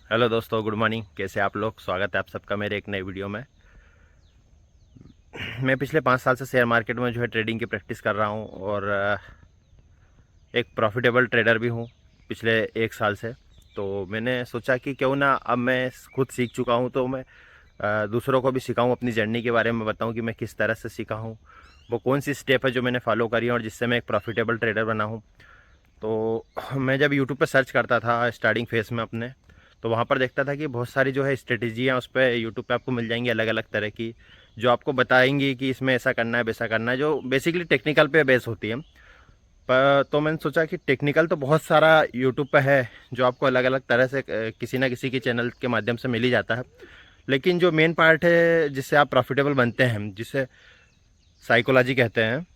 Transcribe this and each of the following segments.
Hello दोस्तों, good morning. कैसे आप लोग? स्वागत है आप सबका मेरे एक नए वीडियो में। मैं पिछले 5 साल से शेयर मार्केट में ट्रेडिंग की प्रैक्टिस कर रहा हूँ और एक प्रॉफिटेबल ट्रेडर भी हूँ पिछले 1 साल से। तो मैंने सोचा कि क्यों ना अब मैं खुद सीख चुका हूँ तो मैं दूसरों को भी सिखाऊँ, अपनी जर्नी के बारे में बताऊँ कि मैं किस तरह से सीखा हूँ, वो कौन सी स्टेप है जो मैंने फॉलो करी है और जिससे मैं एक प्रॉफिटेबल ट्रेडर बना हूँ। तो मैं जब यूट्यूब पर सर्च करता था स्टार्टिंग फेज़ में अपने, तो वहाँ पर देखता था कि बहुत सारी स्ट्रेटेजियाँ उस पर यूट्यूब पे आपको मिल जाएंगी, अलग अलग तरह की, जो आपको बताएंगी कि इसमें ऐसा करना है वैसा करना है, जो बेसिकली टेक्निकल पे बेस होती है। पर तो मैंने सोचा कि टेक्निकल तो बहुत सारा यूट्यूब पे है, जो आपको अलग अलग तरह से किसी ना किसी की चैनल के माध्यम से मिल ही जाता है। लेकिन जो मेन पार्ट है जिससे आप प्रॉफिटेबल बनते हैं, जिसे साइकोलॉजी कहते हैं,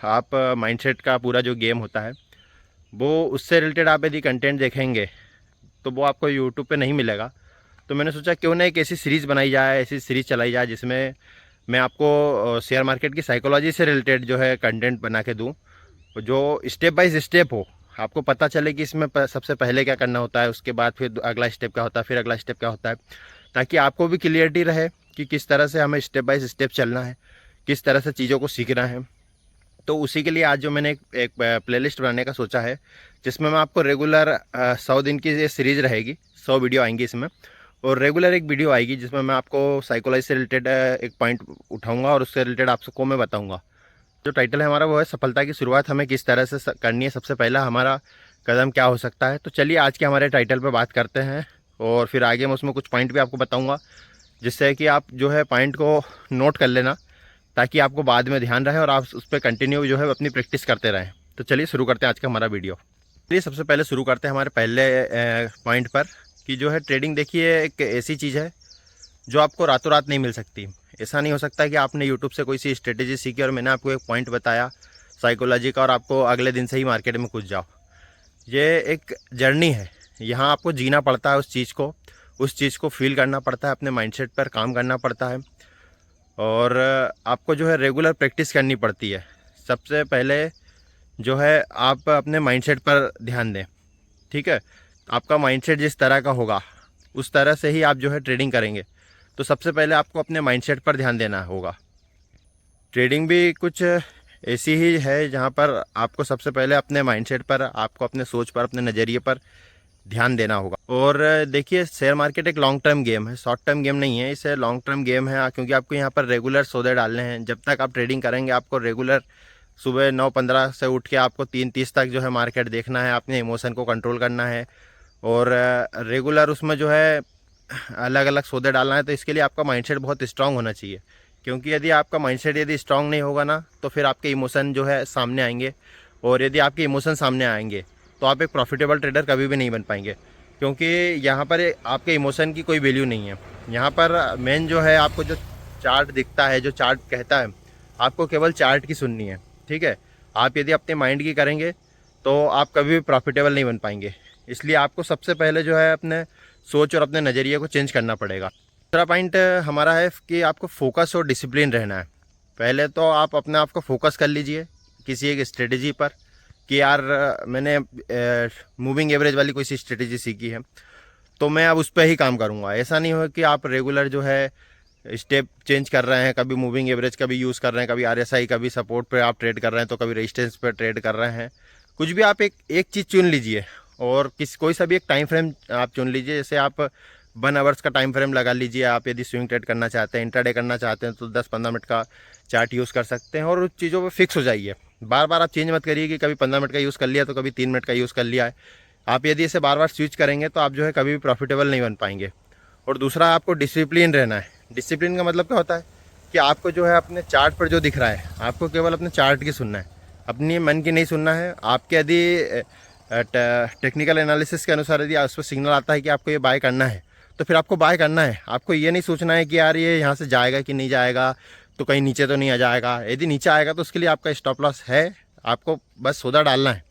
आप माइंडसेट का पूरा जो गेम होता है, वो उससे रिलेटेड आप यदि कंटेंट देखेंगे तो वो आपको यूट्यूब पे नहीं मिलेगा। तो मैंने सोचा क्यों ना एक ऐसी सीरीज़ बनाई जाए, ऐसी सीरीज़ चलाई जाए जिसमें मैं आपको शेयर मार्केट की साइकोलॉजी से रिलेटेड कंटेंट बना के दूँ, जो स्टेप बाय स्टेप हो। आपको पता चले कि इसमें सबसे पहले क्या करना होता है, उसके बाद फिर अगला स्टेप क्या होता है, फिर अगला स्टेप क्या होता है, ताकि आपको भी क्लियरिटी रहे कि किस तरह से हमें स्टेप बाय स्टेप चलना है, किस तरह से चीज़ों को सीखना है। तो उसी के लिए आज जो मैंने एक प्लेलिस्ट बनाने का सोचा है, जिसमें मैं आपको रेगुलर 100 दिन की ये सीरीज़ रहेगी, 100 वीडियो आएंगी इसमें, और रेगुलर एक वीडियो आएगी जिसमें मैं आपको साइकोलॉजी से रिलेटेड एक पॉइंट उठाऊंगा और उससे रिलेटेड आपको मैं बताऊंगा। जो टाइटल है हमारा वो है सफलता की शुरुआत हमें किस तरह से करनी है, सबसे पहला हमारा कदम क्या हो सकता है। तो चलिए आज के हमारे टाइटल पर बात करते हैं और फिर आगे मैं उसमें कुछ पॉइंट भी आपको बताऊँगा, जिससे कि आप पॉइंट को नोट कर लेना, ताकि आपको बाद में ध्यान रहे और आप उस पर कंटिन्यू अपनी प्रैक्टिस करते रहें। तो चलिए शुरू करते हैं आज का हमारा वीडियो। चलिए सबसे पहले शुरू करते हैं हमारे पहले पॉइंट पर, कि ट्रेडिंग देखिए एक ऐसी चीज़ है जो आपको रातों रात नहीं मिल सकती। ऐसा नहीं हो सकता कि आपने यूट्यूब से कोई सी स्ट्रेटेजी सीखी और मैंने आपको एक पॉइंट बताया साइकोलॉजी का और आपको अगले दिन से ही मार्केट में घुस जाओ। ये एक जर्नी है, यहाँ आपको जीना पड़ता है उस चीज़ को फील करना पड़ता है, अपने माइंडसेट पर काम करना पड़ता है और आपको रेगुलर प्रैक्टिस करनी पड़ती है। सबसे पहले आप अपने माइंडसेट पर ध्यान दें, ठीक है। आपका माइंडसेट जिस तरह का होगा उस तरह से ही आप ट्रेडिंग करेंगे। तो सबसे पहले आपको अपने माइंडसेट पर ध्यान देना होगा। ट्रेडिंग भी कुछ ऐसी ही है जहाँ पर आपको सबसे पहले अपने माइंडसेट पर, आपको अपने सोच पर, अपने नज़रिए पर ध्यान देना होगा। और देखिए शेयर मार्केट एक लॉन्ग टर्म गेम है, शॉर्ट टर्म गेम नहीं है, इसे लॉन्ग टर्म गेम है, क्योंकि आपको यहाँ पर रेगुलर सौदे डालने हैं। जब तक आप ट्रेडिंग करेंगे आपको रेगुलर सुबह 9:15 से उठ के आपको 3:30 तक मार्केट देखना है, अपने इमोशन को कंट्रोल करना है और रेगुलर उसमें अलग अलग सौदे डालना है। तो इसके लिए आपका माइंडसेट बहुत स्ट्रांग होना चाहिए, क्योंकि यदि आपका माइंडसेट यदि स्ट्रांग नहीं होगा ना, तो फिर आपके इमोशन सामने आएंगे, और यदि आपके इमोशन सामने आएंगे तो आप एक प्रॉफिटेबल ट्रेडर कभी भी नहीं बन पाएंगे, क्योंकि यहाँ पर आपके इमोशन की कोई वैल्यू नहीं है। यहाँ पर मेन आपको जो चार्ट दिखता है, जो चार्ट कहता है, आपको केवल चार्ट की सुननी है, ठीक है। आप यदि अपने माइंड की करेंगे तो आप कभी भी प्रॉफिटेबल नहीं बन पाएंगे। इसलिए आपको सबसे पहले अपने सोच और अपने नज़रिए को चेंज करना पड़ेगा। दूसरा पॉइंट हमारा है कि आपको फोकस और डिसिप्लिन रहना है। पहले तो आप अपने आप को फोकस कर लीजिए किसी एक स्ट्रेटेजी पर, कि यार मैंने मूविंग एवरेज वाली कोई सी स्ट्रेटेजी सीखी है तो मैं अब उस पर ही काम करूँगा। ऐसा नहीं हो कि आप रेगुलर स्टेप चेंज कर रहे हैं, कभी मूविंग एवरेज कभी यूज़ कर रहे हैं, कभी आरएसआई, कभी सपोर्ट पे आप ट्रेड कर रहे हैं, तो कभी रेजिस्टेंस पे ट्रेड कर रहे हैं। कुछ भी आप एक चीज़ चुन लीजिए और कोई सा भी एक टाइम फ्रेम आप चुन लीजिए। जैसे आप 1 आवर्स का टाइम फ्रेम लगा लीजिए। आप यदि स्विंग ट्रेड करना चाहते हैं, इंट्राडे करना चाहते हैं, तो 10-15 मिनट का चार्ट यूज़ कर सकते हैं और उस चीज़ों पर फिक्स हो जाइए। बार बार आप चेंज मत करिए कि कभी 15 मिनट का यूज़ कर लिया तो कभी 3 मिनट का यूज़ कर लिया है। आप यदि इसे बार बार स्विच करेंगे तो आप कभी भी प्रॉफिटेबल नहीं बन पाएंगे। और दूसरा, आपको डिसिप्लिन रहना है। डिसिप्लिन का मतलब क्या होता है कि आपको अपने चार्ट पर जो दिख रहा है, आपको केवल अपने चार्ट की सुनना है, अपनी मन की नहीं सुनना है। आपके यदि टेक्निकल एनालिसिस के अनुसार यदि उस पर सिग्नल आता है कि आपको ये बाय करना है, तो फिर आपको बाय करना है। आपको ये नहीं सोचना है कि यार ये यहाँ से जाएगा कि नहीं जाएगा, तो कहीं नीचे तो नहीं आ जाएगा। यदि नीचे आएगा तो उसके लिए आपका स्टॉप लॉस है, आपको बस सौदा डालना है,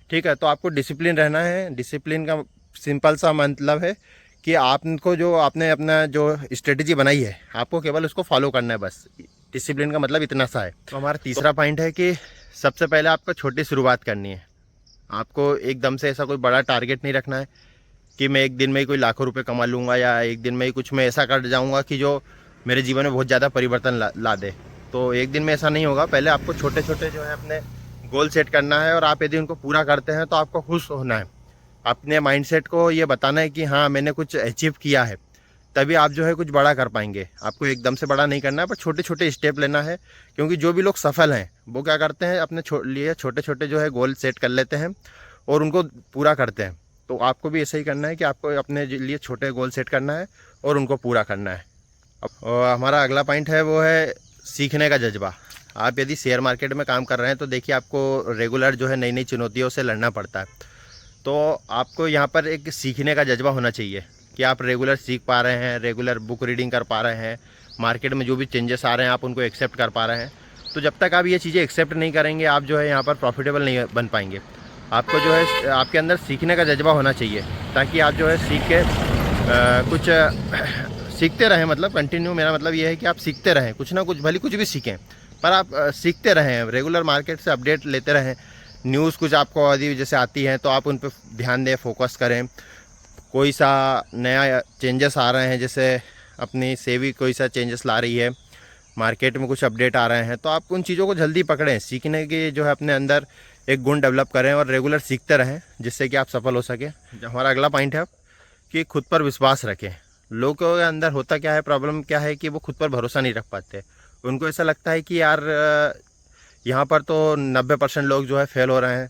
ठीक है। तो आपको डिसिप्लिन रहना है। डिसिप्लिन का सिंपल सा मतलब है कि आपको आपने अपना स्ट्रेटजी बनाई है, आपको केवल उसको फॉलो करना है, बस। डिसिप्लिन का मतलब इतना सा है। तो हमारा तीसरा पॉइंट है कि सबसे पहले आपको छोटी शुरुआत करनी है। आपको एकदम से ऐसा कोई बड़ा टारगेट नहीं रखना है कि मैं एक दिन में ही कोई लाखों रुपए कमा लूँगा या एक दिन में ही कुछ मैं ऐसा कर जाऊँगा कि जो मेरे जीवन में बहुत ज़्यादा परिवर्तन ला दे। तो एक दिन में ऐसा नहीं होगा। पहले आपको छोटे छोटे जो है अपने गोल सेट करना है और आप यदि उनको पूरा करते हैं तो आपको खुश होना है। अपने माइंडसेट को ये बताना है कि हाँ, मैंने कुछ अचीव किया है, तभी आप जो है कुछ बड़ा कर पाएंगे। आपको एकदम से बड़ा नहीं करना है, पर छोटे छोटे स्टेप लेना है। क्योंकि जो भी लोग सफल हैं वो क्या करते हैं, अपने लिए छोटे छोटे जो है गोल सेट कर लेते हैं और उनको पूरा करते हैं। तो आपको भी ऐसा ही करना है कि आपको अपने लिए छोटे गोल सेट करना है और उनको पूरा करना है। और हमारा अगला पॉइंट है वो है सीखने का जज्बा। आप यदि शेयर मार्केट में काम कर रहे हैं तो देखिए, आपको रेगुलर जो है नई नई चुनौतियों से लड़ना पड़ता है। तो आपको यहाँ पर एक सीखने का जज्बा होना चाहिए कि आप रेगुलर सीख पा रहे हैं, रेगुलर बुक रीडिंग कर पा रहे हैं, मार्केट में जो भी चेंजेस आ रहे हैं आप उनको एक्सेप्ट कर पा रहे हैं। तो जब तक आप ये चीज़ें एक्सेप्ट नहीं करेंगे, आप जो है यहाँ पर प्रॉफिटेबल नहीं बन पाएंगे। आपको जो है आपके अंदर सीखने का जज्बा होना चाहिए, ताकि आप जो है सीख के कुछ सीखते रहें। मतलब कंटिन्यू, मेरा मतलब ये है कि आप सीखते रहें, कुछ ना कुछ, भले कुछ भी सीखें, पर आप सीखते रहें, रेगुलर मार्केट से अपडेट लेते रहें। न्यूज़ कुछ आपको यदि जैसे आती हैं तो आप उन पर ध्यान दें, फोकस करें। कोई सा नया चेंजेस आ रहे हैं, जैसे अपनी सेवी कोई सा चेंजेस ला रही है, मार्केट में कुछ अपडेट आ रहे हैं, तो आप उन चीज़ों को जल्दी पकड़ें। सीखने की जो है अपने अंदर एक गुण डेवलप करें और रेगुलर सीखते रहें, जिससे कि आप सफल हो सकें। हमारा अगला पॉइंट है कि खुद पर विश्वास रखें। लोगों के अंदर होता क्या है, प्रॉब्लम क्या है कि वो खुद पर भरोसा नहीं रख पाते। उनको ऐसा लगता है कि यार यहाँ पर तो 90% लोग जो है फेल हो रहे हैं,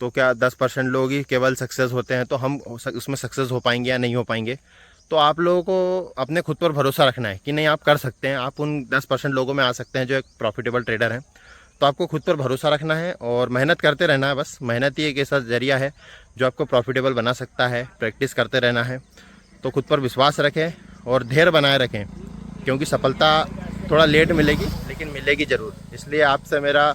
तो क्या 10% लोग ही केवल सक्सेस होते हैं, तो हम उसमें सक्सेस हो पाएंगे या नहीं हो पाएंगे। तो आप लोगों को अपने खुद पर भरोसा रखना है कि नहीं, आप कर सकते हैं, आप उन 10% लोगों में आ सकते हैं जो एक प्रॉफिटेबल ट्रेडर हैं। तो आपको खुद पर भरोसा रखना है और मेहनत करते रहना है। बस मेहनत ही एक ऐसा जरिया है जो आपको प्रॉफिटेबल बना सकता है। प्रैक्टिस करते रहना है। तो खुद पर विश्वास रखें और धैर्य बनाए रखें, क्योंकि सफलता थोड़ा लेट मिलेगी लेकिन मिलेगी ज़रूर। इसलिए आपसे मेरा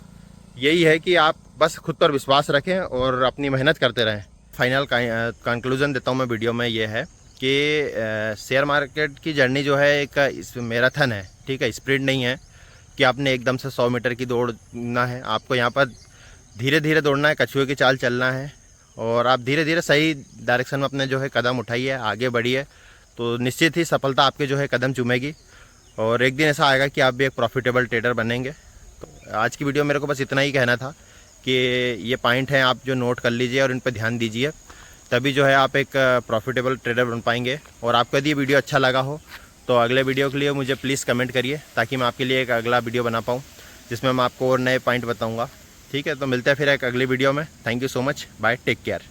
यही है कि आप बस खुद पर विश्वास रखें और अपनी मेहनत करते रहें। फाइनल कंक्लूज़न देता हूँ मैं वीडियो में, ये है कि शेयर मार्केट की जर्नी जो है एक मैराथन है, ठीक है, स्प्रिंट नहीं है कि आपने एकदम से 100 मीटर की दौड़ना है। आपको यहाँ पर धीरे धीरे दौड़ना है, कछुए की चाल चलना है, और आप धीरे धीरे सही डायरेक्शन में अपने जो है कदम उठाइए, आगे बढ़िए, तो निश्चित ही सफलता आपके जो है कदम चूमेगी और एक दिन ऐसा आएगा कि आप भी एक प्रॉफिटेबल ट्रेडर बनेंगे। तो आज की वीडियो मेरे को बस इतना ही कहना था कि ये पॉइंट हैं, आप जो नोट कर लीजिए और इन पर ध्यान दीजिए, तभी जो है आप एक प्रॉफिटेबल ट्रेडर बन पाएंगे। और आपको यदि ये वीडियो अच्छा लगा हो तो अगले वीडियो के लिए मुझे प्लीज़ कमेंट करिए, ताकि मैं आपके लिए एक अगला वीडियो बना पाऊँ जिसमें मैं आपको और नए पॉइंट बताऊँगा। ठीक है, तो मिलते हैं फिर एक अगली वीडियो में। Thank you so much, bye, take care.